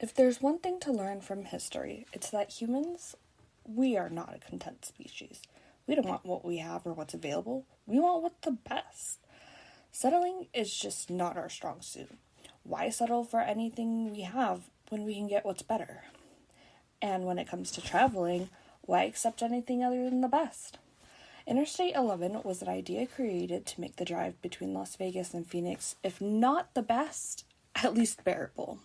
If there's one thing to learn from history, it's that humans, we are not a content species. We don't want what we have or what's available. We want what's the best. Settling is just not our strong suit. Why settle for anything we have when we can get what's better? And when it comes to traveling, why accept anything other than the best? Interstate 11 was an idea created to make the drive between Las Vegas and Phoenix, if not the best, at least bearable.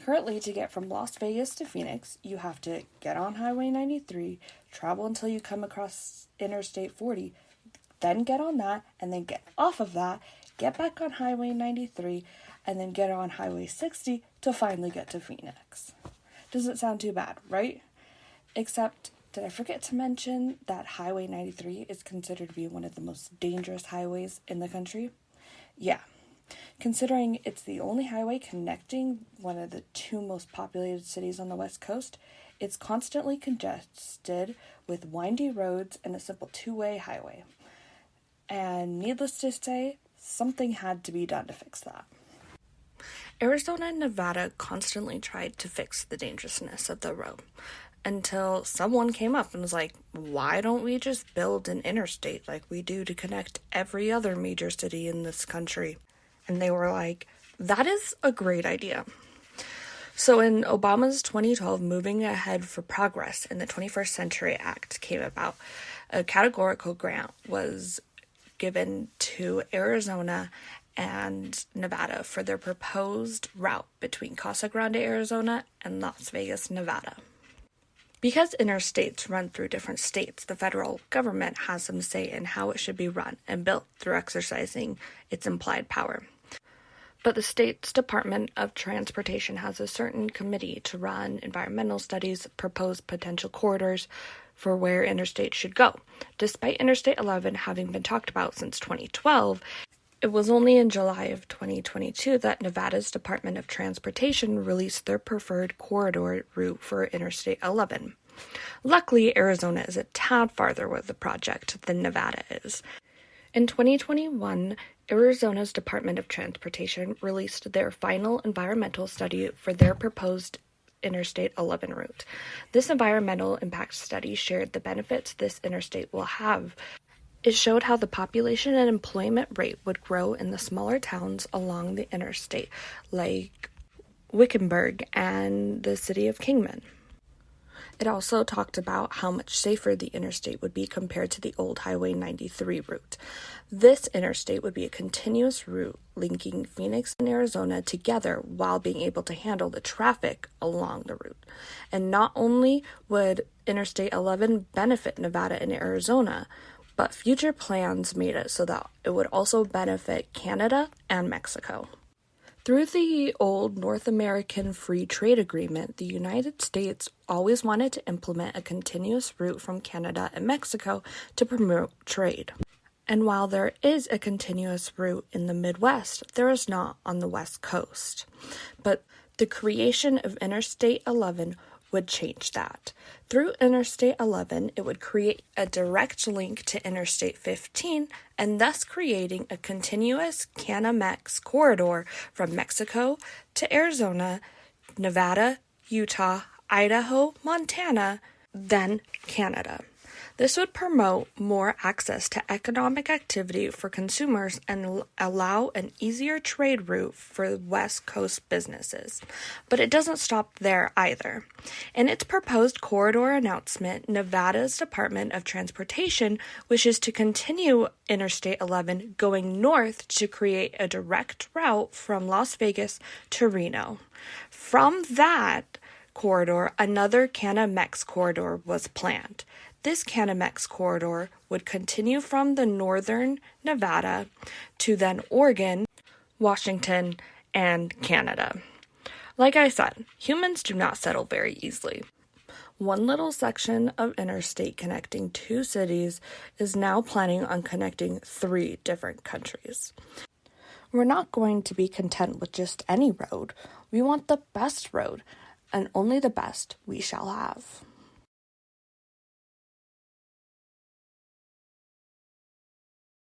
Currently, to get from Las Vegas to Phoenix, you have to get on Highway 93, travel until you come across Interstate 40, then get on that, and then get off of that, get back on Highway 93, and then get on Highway 60 to finally get to Phoenix. Doesn't sound too bad, right? Except, did I forget to mention that Highway 93 is considered to be one of the most dangerous highways in the country? Yeah. Considering it's the only highway connecting one of the two most populated cities on the West Coast, it's constantly congested with windy roads and a simple two-way highway. And needless to say, something had to be done to fix that. Arizona and Nevada constantly tried to fix the dangerousness of the road until someone came up and was like, why don't we just build an interstate like we do to connect every other major city in this country? And they were like, that is a great idea. So in Obama's 2012 Moving Ahead for Progress in the 21st Century Act came about, a categorical grant was given to Arizona and Nevada for their proposed route between Casa Grande, Arizona and Las Vegas, Nevada. Because interstates run through different states, the federal government has some say in how it should be run and built through exercising its implied power. But the state's Department of Transportation has a certain committee to run environmental studies, propose potential corridors for where interstates should go. Despite Interstate 11 having been talked about since 2012, it was only in July of 2022 that Nevada's Department of Transportation released their preferred corridor route for Interstate 11. Luckily, Arizona is a tad farther with the project than Nevada is. In 2021, Arizona's Department of Transportation released their final environmental study for their proposed Interstate 11 route. This environmental impact study shared the benefits this interstate will have. It showed how the population and employment rate would grow in the smaller towns along the interstate, like Wickenburg and the city of Kingman. It also talked about how much safer the interstate would be compared to the old Highway 93 route. This interstate would be a continuous route linking Phoenix and Arizona together while being able to handle the traffic along the route. And not only would Interstate 11 benefit Nevada and Arizona, but future plans made it so that it would also benefit Canada and Mexico. Through the old North American Free Trade Agreement, the United States always wanted to implement a continuous route from Canada and Mexico to promote trade. And while there is a continuous route in the Midwest, there is not on the West Coast. But the creation of Interstate 11 would change that. Through Interstate 11, it would create a direct link to Interstate 15 and thus creating a continuous Canamex corridor from Mexico to Arizona, Nevada, Utah, Idaho, Montana, then Canada. This would promote more access to economic activity for consumers and allow an easier trade route for West Coast businesses. But it doesn't stop there either. In its proposed corridor announcement, Nevada's Department of Transportation wishes to continue Interstate 11 going north to create a direct route from Las Vegas to Reno. From that corridor, another Canamex corridor was planned. This Canamex corridor would continue from the northern Nevada to then Oregon, Washington, and Canada. Like I said, humans do not settle very easily. One little section of interstate connecting two cities is now planning on connecting 3 different countries. We're not going to be content with just any road. We want the best road, and only the best we shall have.